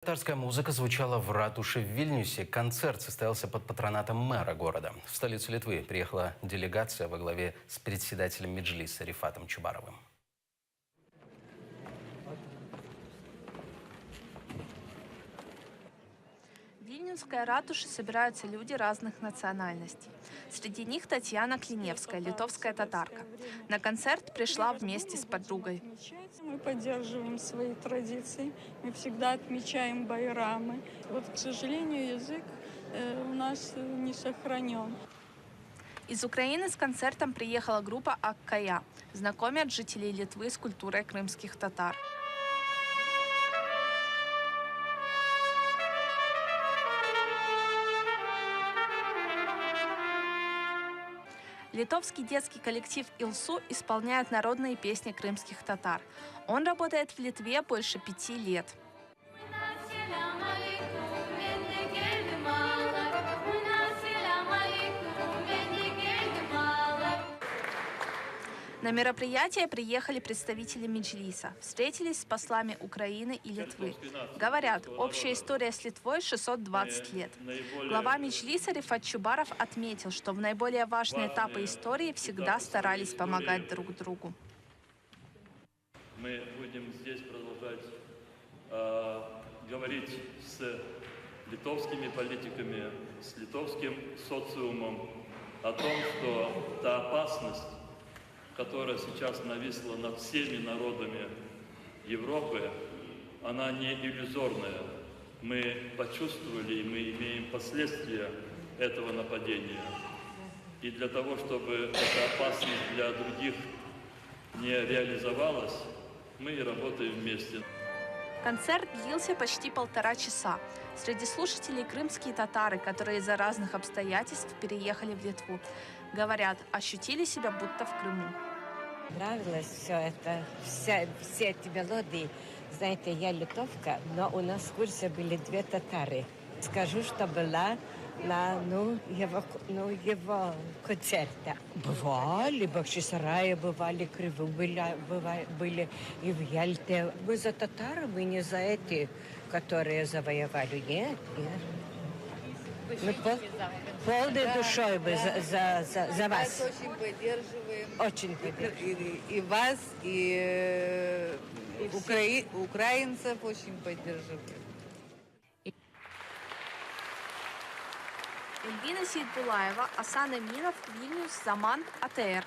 Татарская музыка звучала в ратуше в Вильнюсе. Концерт состоялся под патронатом мэра города. В столицу Литвы приехала делегация во главе с председателем Меджлиса Рифатом Чубаровым. В Вильнюсской ратуше собираются люди разных национальностей. Среди них Татьяна Клиневская, литовская татарка. На концерт пришла вместе с подругой. Мы поддерживаем свои традиции, мы всегда отмечаем байрамы. Вот, к сожалению, язык у нас не сохранен. Из Украины с концертом приехала группа «Аккая». Знакомят жителей Литвы с культурой крымских татар. Литовский детский коллектив «Илсу» исполняет народные песни крымских татар. Он работает в Литве больше 5 лет. На мероприятие приехали представители Меджлиса, встретились с послами Украины и Литвы. Говорят, общая история с Литвой 620 лет. Глава Меджлиса Рифат Чубаров отметил, что в наиболее важные этапы истории всегда старались помогать друг другу. Мы будем здесь продолжать говорить с литовскими политиками, с литовским социумом о том, что та опасность, которая сейчас нависла над всеми народами Европы, она не иллюзорная. Мы почувствовали, и мы имеем последствия этого нападения. И для того, чтобы эта опасность для других не реализовалась, мы и работаем вместе. Концерт длился почти 1,5 часа. Среди слушателей крымские татары, которые из-за разных обстоятельств переехали в Литву. Говорят, ощутили себя будто в Крыму. Нравилось все это, все эти мелодии. Знаете, я литовка, но у нас в курсе были 2 татары. Скажу, что была на его концерте. Бывали, в Бахчисарае бывали, Крыму были и в Ялте. Вы за татаров, вы не за эти, которые завоевали. Нет. Мы полной душой бы за вас. Очень поддерживаем. Очень поддерживаем. И вас, и украинцев очень поддерживаем. Эльвина Сейдбулаева, Асан Эминов, Вильнюс, Заман, АТР.